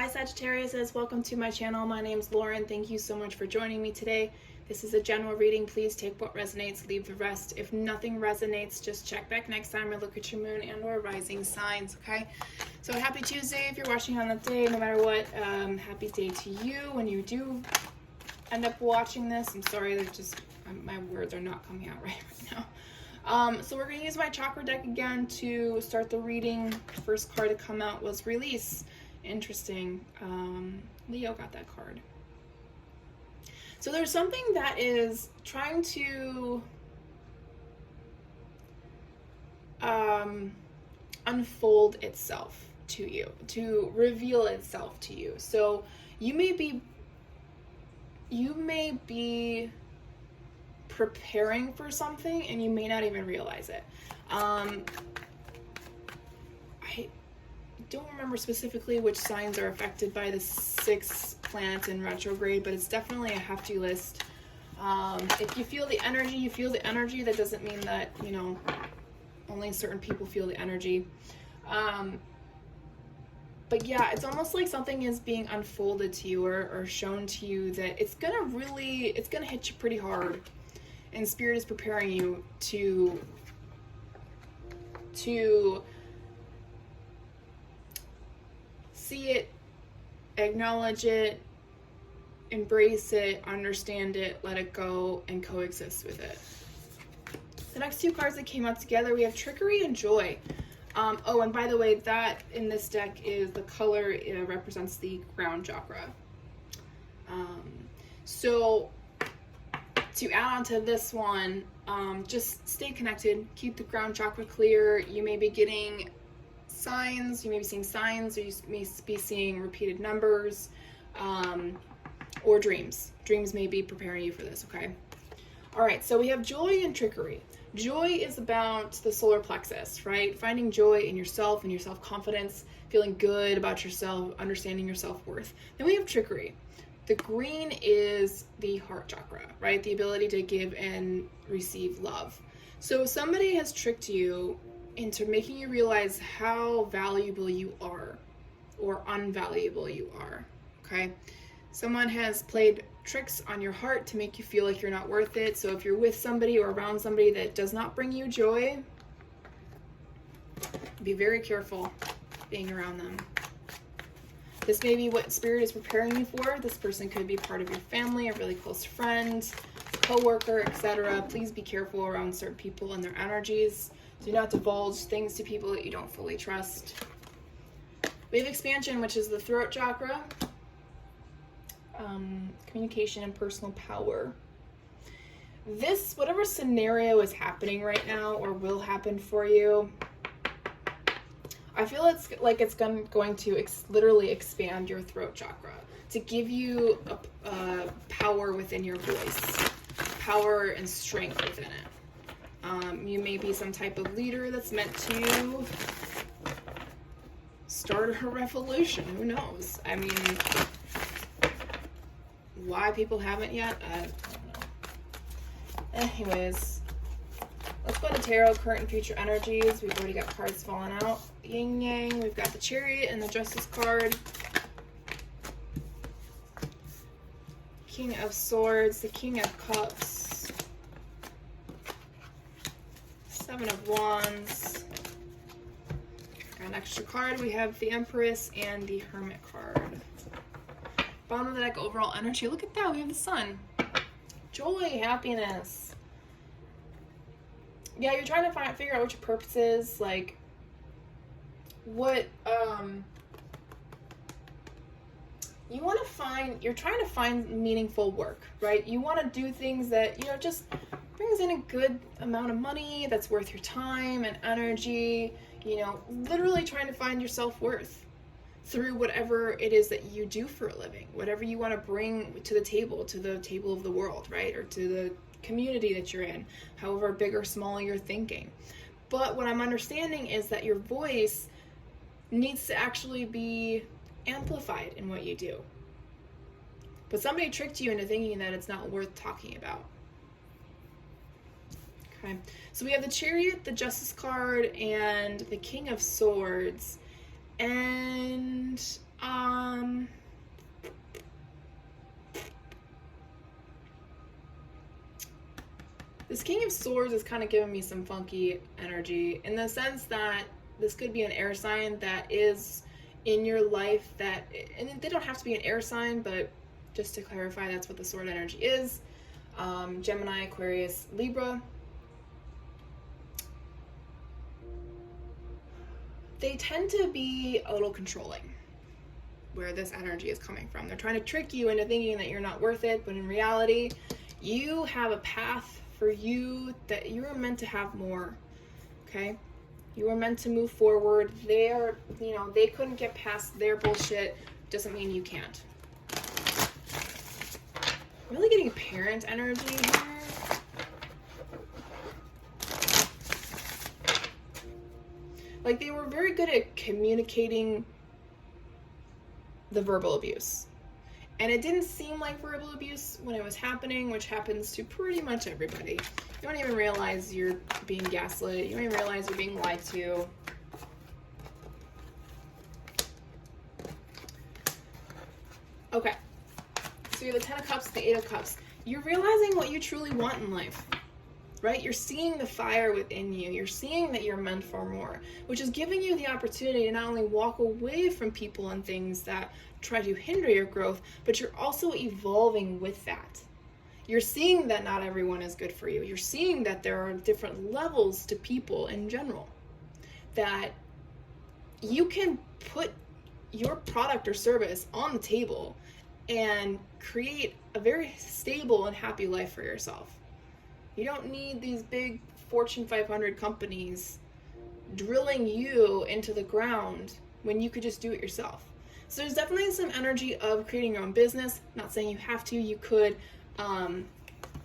Hi Sagittarius, welcome to my channel. My name's Lauren. Thank you so much for joining me today. This is a general reading. Please take what resonates, leave the rest. If nothing resonates, just check back next time and look at your moon and or rising signs, okay? So happy Tuesday if you're watching on the day, no matter what. Happy day to you when you do end up watching this. I'm sorry, they're just, my words are not coming out right now. So we're going to use my chakra deck again to start the reading. First card to come out was Release. Interesting. Leo got that card. So there's something that is trying to unfold itself to you, to reveal itself to you. So you may be preparing for something and you may not even realize it. I don't remember specifically which signs are affected by the 6 planets in retrograde, but it's definitely a hefty list. If you feel the energy, you feel the energy. That doesn't mean that, you know, only certain people feel the energy. But yeah, it's almost like something is being unfolded to you or shown to you that it's gonna hit you pretty hard. And Spirit is preparing you to see it, acknowledge it, embrace it, understand it, let it go, and coexist with it. The next 2 cards that came out together, we have Trickery and Joy. Oh, and by the way, that in this deck is the color, it represents the crown chakra. So to add on to this one, just stay connected, keep the ground chakra clear. You may be getting signs, you may be seeing signs, or you may be seeing repeated numbers, or dreams. Dreams may be preparing you for this, okay? All right, so we have Joy and Trickery. Joy is about the solar plexus, right? Finding joy in yourself and your self-confidence, feeling good about yourself, understanding your self-worth. Then we have Trickery. The green is the heart chakra, right? The ability to give and receive love. So somebody has tricked you into making you realize how valuable you are or unvaluable you are, okay? Someone has played tricks on your heart to make you feel like you're not worth it. So if you're with somebody or around somebody that does not bring you joy, be very careful being around them. This may be what Spirit is preparing you for. This person could be part of your family, a really close friend, co-worker, etc. Please be careful around certain people and their energies. Do not divulge things to people that you don't fully trust. We have Expansion, which is the throat chakra. Communication and personal power. This, whatever scenario is happening right now or will happen for you, I feel it's like it's going to literally expand your throat chakra to give you a power within your voice, power and strength within it. You may be some type of leader that's meant to start a revolution. Who knows? I mean, why people haven't yet, I don't know. Anyways, let's go to Tarot, current and future energies. We've already got cards falling out. Yin Yang, we've got the Chariot and the Justice card. King of Swords, the King of Cups. 7 of Wands. Got an extra card. We have the Empress and the Hermit card. Bottom of the deck, overall energy. Look at that. We have the Sun. Joy, happiness. Yeah, you're trying to figure out what your purpose is. Like, what, you want to find, you're trying to find meaningful work, right? You want to do things that, you know, just brings in a good amount of money, that's worth your time and energy, you know, literally trying to find your self-worth through whatever it is that you do for a living, whatever you want to bring to the table of the world, right? Or to the community that you're in, however big or small you're thinking. But what I'm understanding is that your voice needs to actually be amplified in what you do. But somebody tricked you into thinking that it's not worth talking about. Okay, so we have the Chariot, the Justice card, and the King of Swords. And This King of Swords is kind of giving me some funky energy in the sense that this could be an air sign that is in your life that, and they don't have to be an air sign, but just to clarify, that's what the sword energy is. Gemini, Aquarius, Libra. They tend to be a little controlling, where this energy is coming from. They're trying to trick you into thinking that you're not worth it, but in reality, you have a path for you that you are meant to have more, okay? You are meant to move forward. They are, they couldn't get past their bullshit. Doesn't mean you can't. Really getting parent energy here. Like, they were very good at communicating the verbal abuse. And it didn't seem like verbal abuse when it was happening, which happens to pretty much everybody. You don't even realize you're being gaslit. You don't even realize you're being lied to. Okay. So you have the 10 of Cups, the 8 of Cups. You're realizing what you truly want in life, right? You're seeing the fire within you. You're seeing that you're meant for more, which is giving you the opportunity to not only walk away from people and things that try to hinder your growth, but you're also evolving with that. You're seeing that not everyone is good for you. You're seeing that there are different levels to people in general, that you can put your product or service on the table and create a very stable and happy life for yourself. You don't need these big Fortune 500 companies drilling you into the ground when you could just do it yourself. So there's definitely some energy of creating your own business. Not saying you have to, you could,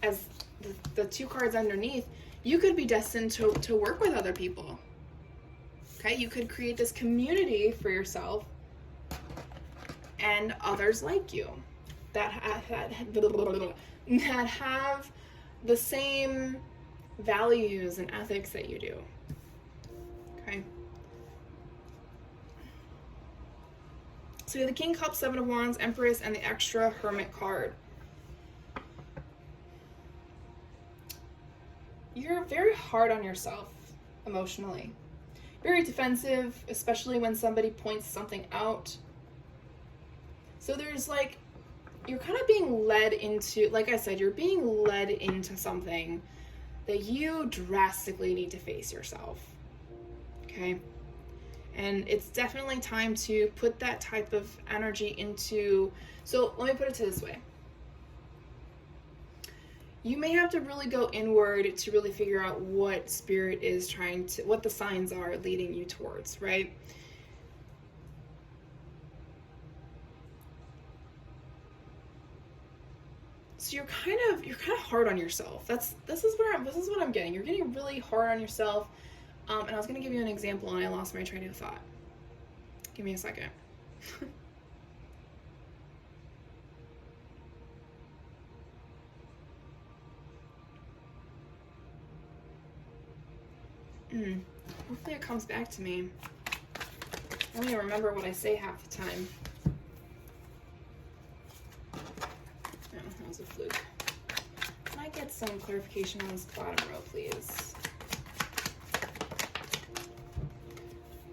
as the 2 cards underneath, you could be destined to work with other people. Okay, you could create this community for yourself and others like you that have the same values and ethics that you do. Okay. So you have the King of Cups, 7 of Wands, Empress, and the extra Hermit card. You're very hard on yourself emotionally. Very defensive, especially when somebody points something out. So there's like, you're kind of being led into, like I said, you're being led into something that you drastically need to face yourself. Okay? And it's definitely time to put that type of energy into, so let me put it this way. You may have to really go inward to really figure out what spirit is trying to, what the signs are leading you towards, right? So you're kind of hard on yourself. This is what I'm getting. You're getting really hard on yourself. And I was gonna give you an example and I lost my train of thought. Give me a second. Hopefully it comes back to me. I don't even remember what I say half the time. No, that was a fluke. Can I get some clarification on this bottom row, please?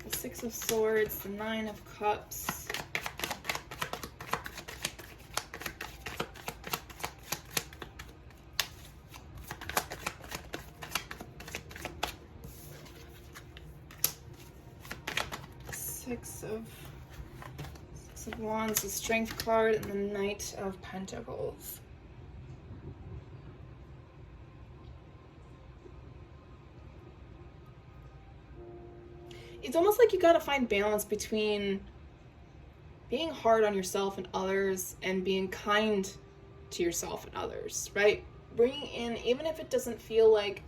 The 6 of Swords, the 9 of Cups. Six of Wands, the Strength card, and the Knight of Pentacles. It's almost like you gotta find balance between being hard on yourself and others and being kind to yourself and others, right? Bringing in, even if it doesn't feel like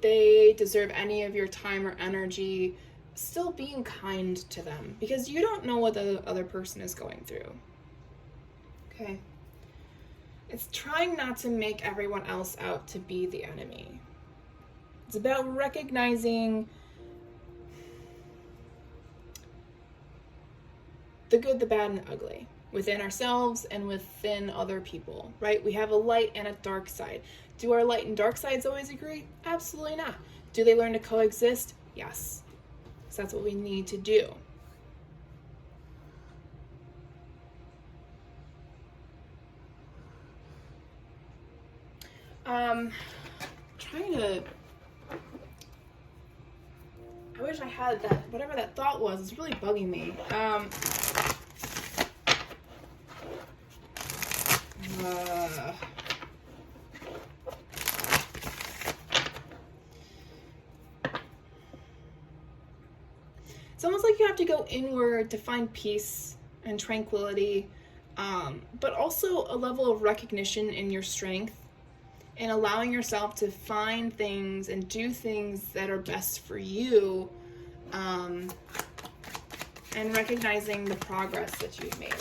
they deserve any of your time or energy, still being kind to them, because you don't know what the other person is going through. Okay? It's trying not to make everyone else out to be the enemy. It's about recognizing the good, the bad, and the ugly. within ourselves and within other people, right? We have a light and a dark side. Do our light and dark sides always agree? Absolutely not. Do they learn to coexist? Yes. So that's what we need to do. Trying to, I wish I had that, whatever that thought was, it's really bugging me. It's almost like you have to go inward to find peace and tranquility, but also a level of recognition in your strength and allowing yourself to find things and do things that are best for you, and recognizing the progress that you've made.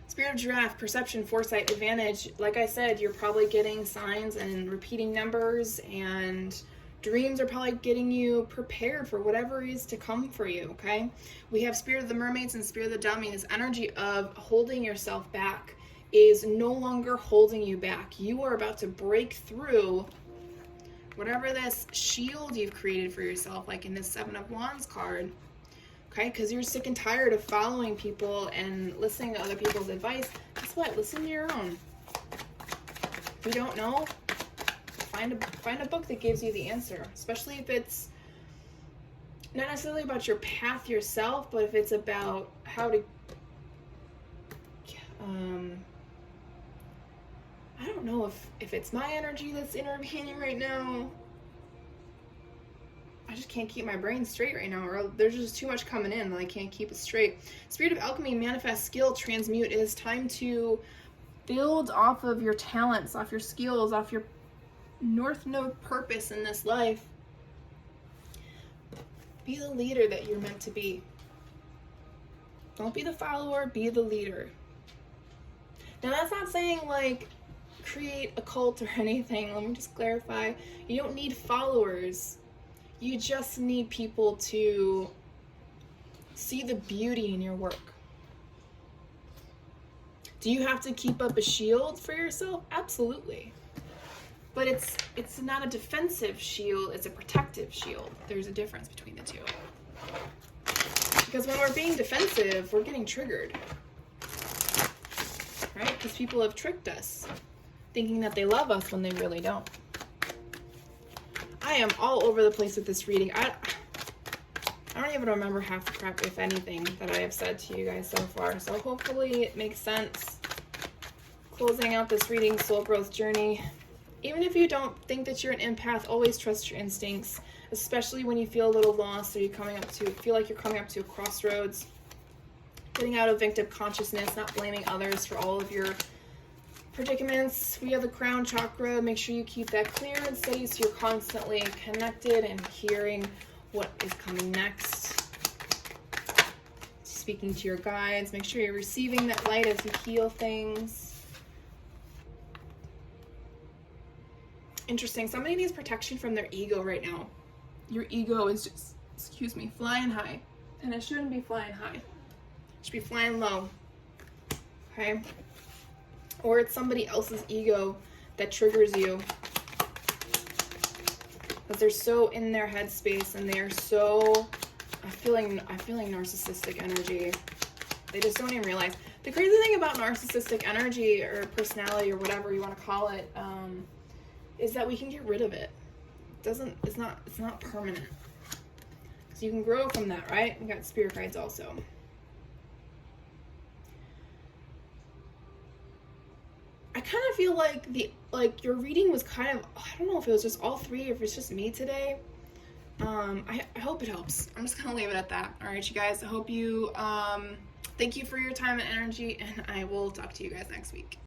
Spirit of Giraffe, perception, foresight, advantage. Like I said, you're probably getting signs and repeating numbers, and dreams are probably getting you prepared for whatever is to come for you, okay? We have Spirit of the Mermaids and Spirit of the Dummy. This energy of holding yourself back is no longer holding you back. You are about to break through whatever this shield you've created for yourself, like in this Seven of Wands card, okay? Because you're sick and tired of following people and listening to other people's advice. Guess what? Listen to your own. If you don't know, find a book that gives you the answer, especially if it's not necessarily about your path yourself, but if it's about how to, I don't know if it's my energy that's intervening right now. I just can't keep my brain straight right now, or there's just too much coming in and I can't keep it straight. Spirit of Alchemy, manifest, skill, transmute. It is time to build off of your talents, off your skills, off your North Node purpose in this life. Be the leader that you're meant to be. Don't be the follower, be the leader. Now that's not saying like create a cult or anything. Let me just clarify. You don't need followers. You just need people to see the beauty in your work. Do you have to keep up a shield for yourself? Absolutely. But it's not a defensive shield, it's a protective shield. There's a difference between the two. Because when we're being defensive, we're getting triggered. Right? Because people have tricked us, thinking that they love us when they really don't. I am all over the place with this reading. I don't even remember half the crap, if anything, that I have said to you guys so far. So hopefully it makes sense. Closing out this reading, soul growth journey. Even if you don't think that you're an empath, always trust your instincts, especially when you feel a little lost or feel like you're coming up to a crossroads. Getting out of victim consciousness, not blaming others for all of your predicaments. We have the crown chakra. Make sure you keep that clear and steady so you're constantly connected and hearing what is coming next. Speaking to your guides. Make sure you're receiving that light as you heal things. Interesting. Somebody needs protection from their ego right now. Your ego is just, flying high. And it shouldn't be flying high. It should be flying low. Okay? Or it's somebody else's ego that triggers you. But they're so in their headspace and they're so, I feel like narcissistic energy. They just don't even realize. The crazy thing about narcissistic energy or personality or whatever you want to call it, is that we can get rid of it. It's not permanent. So you can grow from that, right? We got spirit guides also. I kind of feel like your reading was kind of, I don't know if it was just all three or if it's just me today. I hope it helps. I'm just gonna leave it at that. All right, you guys. I hope you thank you for your time and energy, and I will talk to you guys next week.